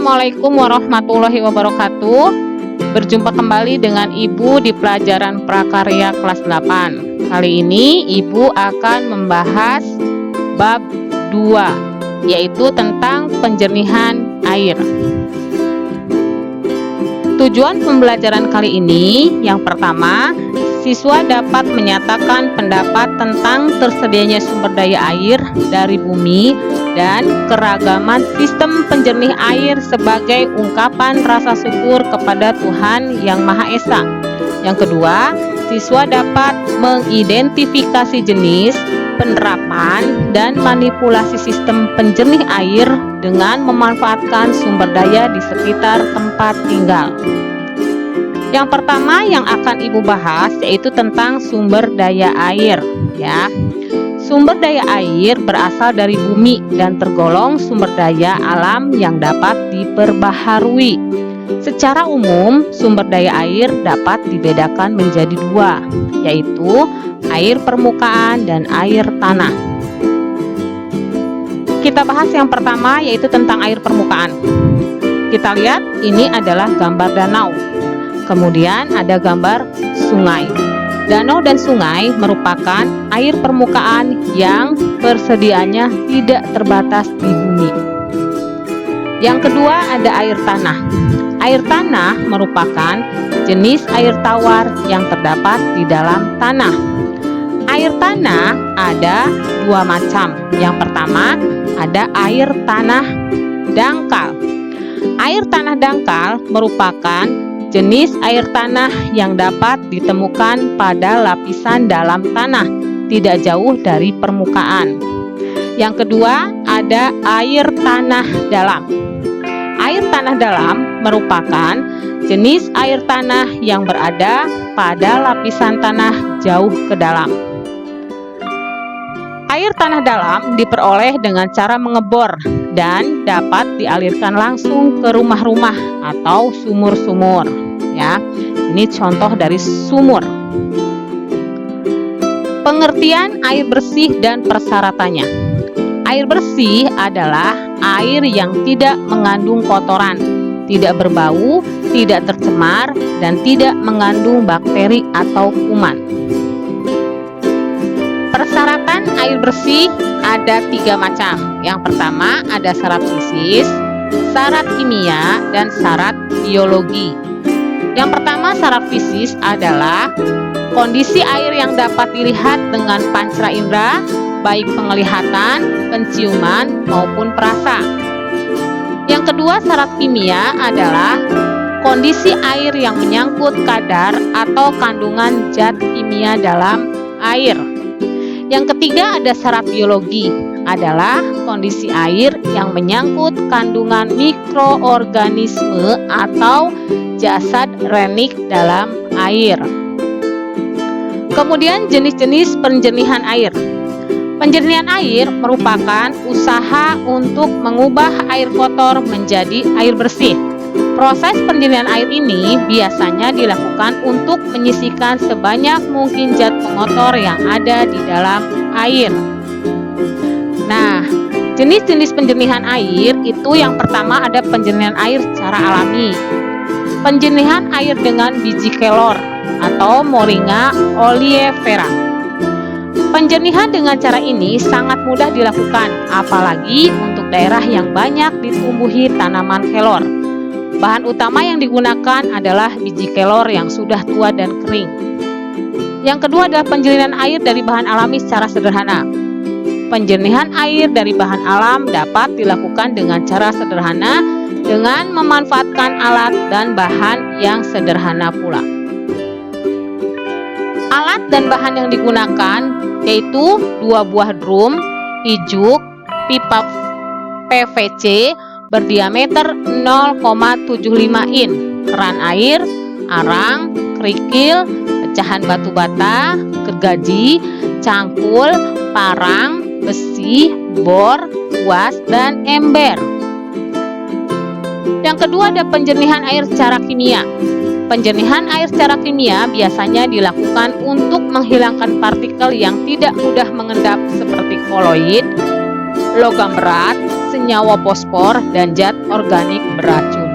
Assalamualaikum warahmatullahi wabarakatuh. Berjumpa kembali dengan Ibu di pelajaran prakarya kelas 8. Kali ini Ibu akan membahas bab 2, yaitu tentang penjernihan air. Tujuan pembelajaran kali ini, yang pertama, siswa dapat menyatakan pendapat tentang tersedianya sumber daya air dari bumi dan keragaman sistem penjernih air sebagai ungkapan rasa syukur kepada Tuhan Yang Maha Esa. Yang kedua, siswa dapat mengidentifikasi jenis, penerapan, dan manipulasi sistem penjernih air dengan memanfaatkan sumber daya di sekitar tempat tinggal. Yang pertama yang akan Ibu bahas yaitu tentang sumber daya air, ya. Sumber daya air berasal dari bumi dan tergolong sumber daya alam yang dapat diperbaharui. Secara umum, sumber daya air dapat dibedakan menjadi dua, yaitu air permukaan dan air tanah. Kita bahas yang pertama yaitu tentang air permukaan. Kita lihat ini adalah gambar danau. Kemudian ada gambar sungai. Danau dan sungai merupakan air permukaan yang persediaannya tidak terbatas di bumi. Yang kedua ada air tanah. Air tanah merupakan jenis air tawar yang terdapat di dalam tanah. Air tanah ada dua macam. Yang pertama ada air tanah dangkal. Air tanah dangkal merupakan jenis air tanah yang dapat ditemukan pada lapisan dalam tanah, tidak jauh dari permukaan. Yang kedua, ada air tanah dalam. Air tanah dalam merupakan jenis air tanah yang berada pada lapisan tanah jauh ke dalam. Air tanah dalam diperoleh dengan cara mengebor dan dapat dialirkan langsung ke rumah-rumah atau sumur-sumur. Ya, ini contoh dari sumur. Pengertian air bersih dan persyaratannya. Air bersih adalah air yang tidak mengandung kotoran, tidak berbau, tidak tercemar, dan tidak mengandung bakteri atau kuman. Persyaratan air bersih ada 3 macam. Yang pertama ada syarat fisis, syarat kimia, dan syarat biologi. Yang pertama syarat fisis adalah kondisi air yang dapat dilihat dengan panca indera, baik penglihatan, penciuman, maupun perasa. Yang kedua syarat kimia adalah kondisi air yang menyangkut kadar atau kandungan zat kimia dalam air. Yang ketiga ada syarat biologi, adalah kondisi air yang menyangkut kandungan mikroorganisme atau jasad renik dalam air. Kemudian jenis-jenis penjernihan air. Penjernihan air merupakan usaha untuk mengubah air kotor menjadi air bersih. Proses penjernihan air ini biasanya dilakukan untuk menyisihkan sebanyak mungkin zat pengotor yang ada di dalam air. Nah, jenis-jenis penjernihan air itu yang pertama ada penjernihan air secara alami. Penjernihan air dengan biji kelor atau Moringa oleifera. Penjernihan dengan cara ini sangat mudah dilakukan, apalagi untuk daerah yang banyak ditumbuhi tanaman kelor. Bahan utama yang digunakan adalah biji kelor yang sudah tua dan kering. Yang kedua adalah penjernihan air dari bahan alami secara sederhana. Penjernihan air dari bahan alam dapat dilakukan dengan cara sederhana dengan memanfaatkan alat dan bahan yang sederhana pula. Alat dan bahan yang digunakan yaitu 2 buah drum, ijuk, pipa PVC berdiameter 0,75 in, keran air, arang, kerikil, pecahan batu bata, gergaji, cangkul, parang, besi, bor, kuas, dan ember. Yang kedua ada penjernihan air secara kimia. Penjernihan air secara kimia biasanya dilakukan untuk menghilangkan partikel yang tidak mudah mengendap seperti koloid, logam berat, senyawa fosfor, dan zat organik beracun.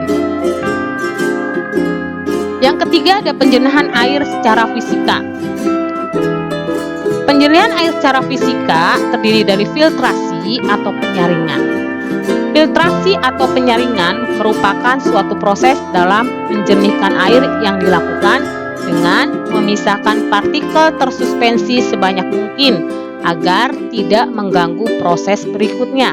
Yang ketiga ada penjernihan air secara fisika. Penjernihan air secara fisika terdiri dari filtrasi atau penyaringan. Filtrasi atau penyaringan merupakan suatu proses dalam menjernihkan air yang dilakukan dengan memisahkan partikel tersuspensi sebanyak mungkin agar tidak mengganggu proses berikutnya.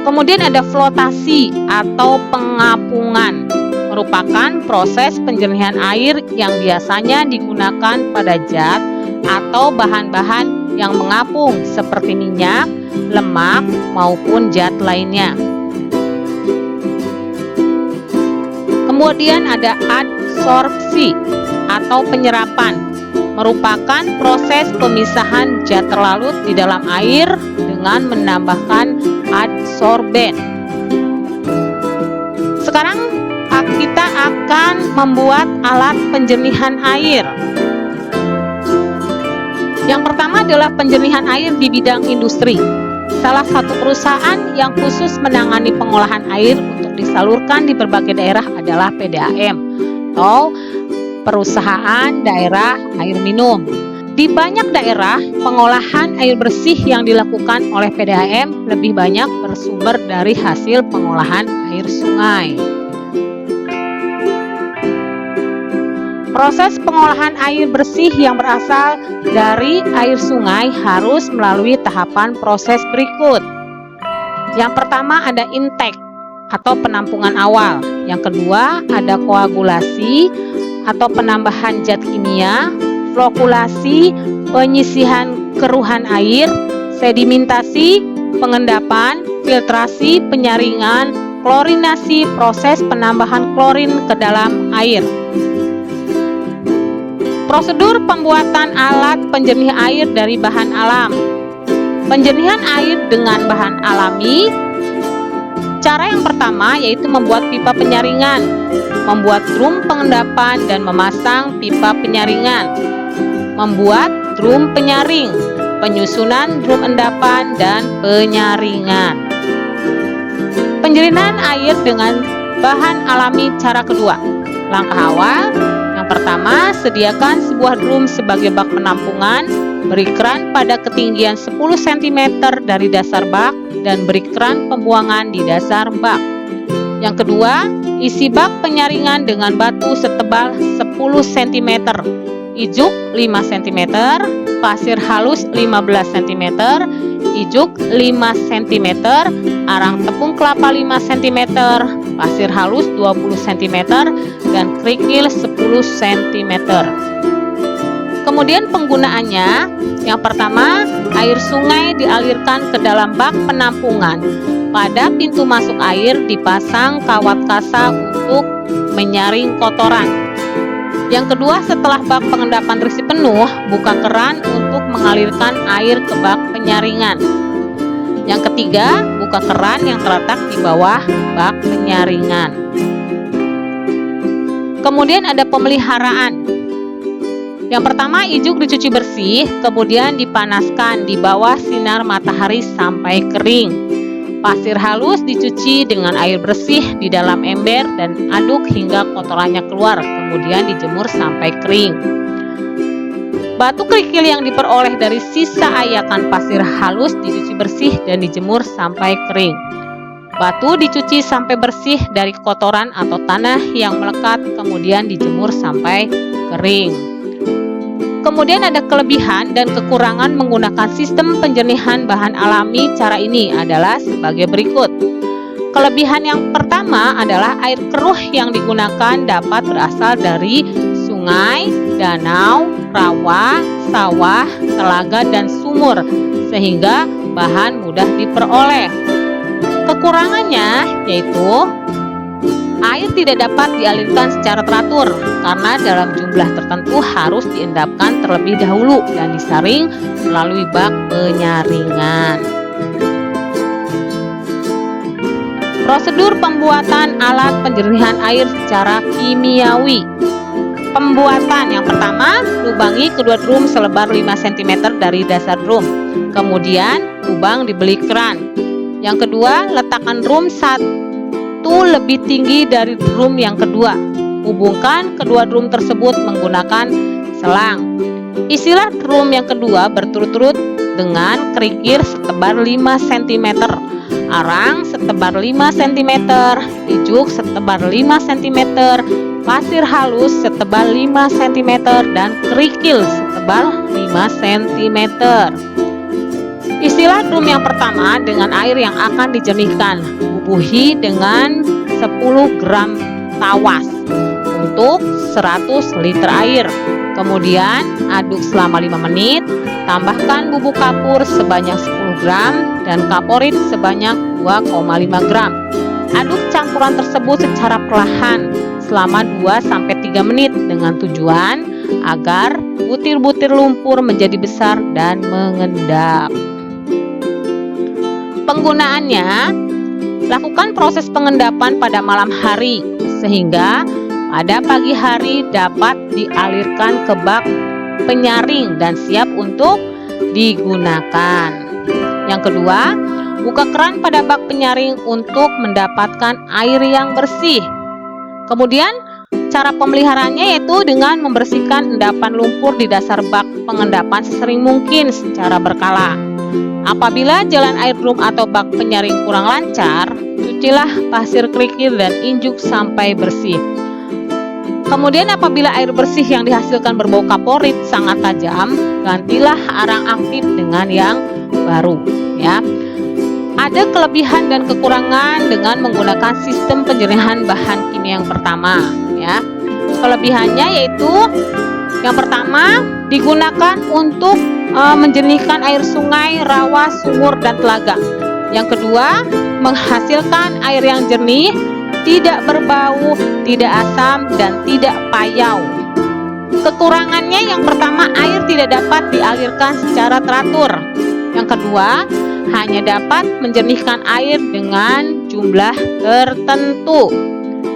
Kemudian ada flotasi atau pengapungan, merupakan proses penjernihan air yang biasanya digunakan pada zat atau bahan-bahan yang mengapung seperti minyak, lemak, maupun zat lainnya. Kemudian ada adsorpsi atau penyerapan, merupakan proses pemisahan zat terlarut di dalam air dengan menambahkan adsorben. Sekarang kita akan membuat alat penjernihan air. Yang pertama adalah penjernihan air di bidang industri. Salah satu perusahaan yang khusus menangani pengolahan air untuk disalurkan di berbagai daerah adalah PDAM atau Perusahaan Daerah Air Minum. Di banyak daerah, pengolahan air bersih yang dilakukan oleh PDAM lebih banyak bersumber dari hasil pengolahan air sungai. Proses pengolahan air bersih yang berasal dari air sungai harus melalui tahapan proses berikut. Yang pertama ada intake atau penampungan awal. Yang kedua ada koagulasi atau penambahan zat kimia, flokulasi, penyisihan keruhan air, sedimentasi, pengendapan, filtrasi, penyaringan, klorinasi, proses penambahan klorin ke dalam air. Prosedur pembuatan alat penjernih air dari bahan alam. Penjernihan air dengan bahan alami. Cara yang pertama yaitu membuat pipa penyaringan, membuat drum pengendapan dan memasang pipa penyaringan, membuat drum penyaring, penyusunan drum endapan dan penyaringan. Penjernihan air dengan bahan alami cara kedua. Langkah awal, yang pertama, sediakan sebuah drum sebagai bak penampungan, beri keran pada ketinggian 10 cm dari dasar bak dan beri keran pembuangan di dasar bak. Yang kedua, isi bak penyaringan dengan batu setebal 10 cm, ijuk 5 cm, pasir halus 15 cm, ijuk 5 cm, arang tepung kelapa 5 cm, pasir halus 20 cm, dan kerikil 10 cm. Kemudian penggunaannya, yang pertama, air sungai dialirkan ke dalam bak penampungan. Pada pintu masuk air dipasang kawat kasa untuk menyaring kotoran. Yang kedua, setelah bak pengendapan terisi penuh, buka keran untuk mengalirkan air ke bak penyaringan. Yang ketiga, buka keran yang terletak di bawah bak penyaringan. Kemudian ada pemeliharaan. Yang pertama, ijuk dicuci bersih, kemudian dipanaskan di bawah sinar matahari sampai kering. Pasir halus dicuci dengan air bersih di dalam ember dan aduk hingga kotorannya keluar, kemudian dijemur sampai kering. Batu kerikil yang diperoleh dari sisa ayakan pasir halus dicuci bersih dan dijemur sampai kering. Batu dicuci sampai bersih dari kotoran atau tanah yang melekat, kemudian dijemur sampai kering. Kemudian ada kelebihan dan kekurangan menggunakan sistem penjernihan bahan alami. Cara ini adalah sebagai berikut. Kelebihan yang pertama adalah air keruh yang digunakan dapat berasal dari sungai, danau, rawa, sawah, telaga, dan sumur, sehingga bahan mudah diperoleh. Kekurangannya yaitu air tidak dapat dialirkan secara teratur karena dalam jumlah tertentu harus diendapkan terlebih dahulu dan disaring melalui bak penyaringan. Prosedur pembuatan alat penjernihan air secara kimiawi. Pembuatan yang pertama, lubangi kedua drum selebar 5 cm dari dasar drum. Kemudian lubang di belik keran. Yang kedua, letakkan drum satu lebih tinggi dari drum yang kedua. Hubungkan kedua drum tersebut menggunakan selang. Isilah drum yang kedua berturut-turut dengan kerikil setebal 5 cm, arang setebal 5 cm, ijuk setebal 5 cm, pasir halus setebal 5 cm, dan kerikil setebal 5 cm. Isilah drum yang pertama dengan air yang akan dijernihkan. Bubuhi dengan 10 gram tawas untuk 100 liter air. Kemudian aduk selama 5 menit. Tambahkan bubuk kapur sebanyak 10 gram dan kaporit sebanyak 2,5 gram. Aduk campuran tersebut secara perlahan selama 2-3 menit dengan tujuan agar butir-butir lumpur menjadi besar dan mengendap. Penggunaannya, lakukan proses pengendapan pada malam hari sehingga pada pagi hari dapat dialirkan ke bak penyaring dan siap untuk digunakan. Yang kedua, buka keran pada bak penyaring untuk mendapatkan air yang bersih. Kemudian, cara pemeliharaannya yaitu dengan membersihkan endapan lumpur di dasar bak pengendapan sesering mungkin secara berkala. Apabila jalan air drum atau bak penyaring kurang lancar, cucilah pasir kerikil dan injuk sampai bersih. Kemudian apabila air bersih yang dihasilkan berbau kaporit sangat tajam, gantilah arang aktif dengan yang baru, ya. Ada kelebihan dan kekurangan dengan menggunakan sistem penjernihan bahan kimia yang pertama, ya. Kelebihannya yaitu yang pertama digunakan untuk menjernihkan air sungai, rawa, sumur, dan telaga. Yang kedua, menghasilkan air yang jernih, tidak berbau, tidak asam, dan tidak payau. Kekurangannya yang pertama, air tidak dapat dialirkan secara teratur. Yang kedua, hanya dapat menjernihkan air dengan jumlah tertentu.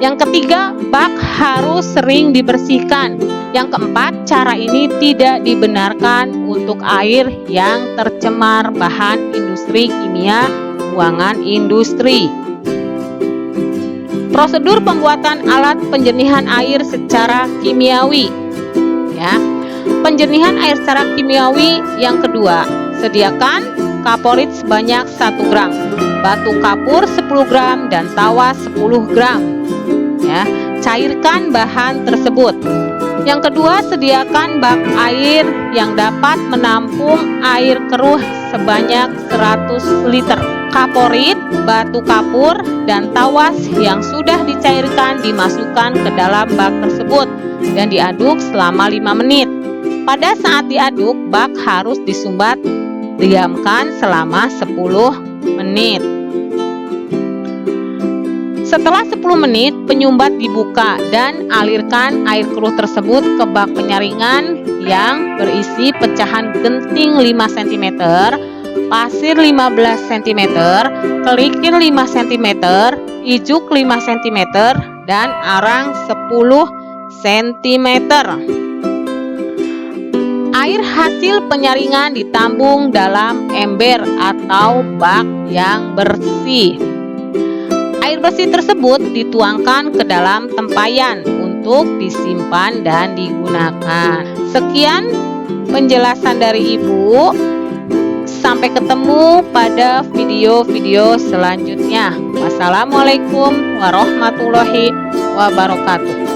Yang ketiga, bak harus sering dibersihkan. Yang keempat, cara ini tidak dibenarkan untuk air yang tercemar bahan industri kimia buangan industri. Prosedur pembuatan alat penjernihan air secara kimiawi, ya. Penjernihan air secara kimiawi yang kedua, sediakan kaporit sebanyak 1 gram, batu kapur 10 gram, dan tawas 10 gram. Ya, cairkan bahan tersebut. Yang kedua, sediakan bak air yang dapat menampung air keruh sebanyak 100 liter. Kaporit, batu kapur, dan tawas yang sudah dicairkan dimasukkan ke dalam bak tersebut dan diaduk selama 5 menit. Pada saat diaduk, bak harus disumbat, diamkan selama 10 menit. Setelah 10 menit, penyumbat dibuka dan alirkan air keruh tersebut ke bak penyaringan yang berisi pecahan genting 5 cm, pasir 15 cm, kerikil 5 cm, ijuk 5 cm, dan arang 10 cm. Air hasil penyaringan ditambung dalam ember atau bak yang bersih. Air bersih tersebut dituangkan ke dalam tempayan untuk disimpan dan digunakan. Sekian penjelasan dari Ibu. Sampai ketemu pada video-video selanjutnya. Wassalamualaikum warahmatullahi wabarakatuh.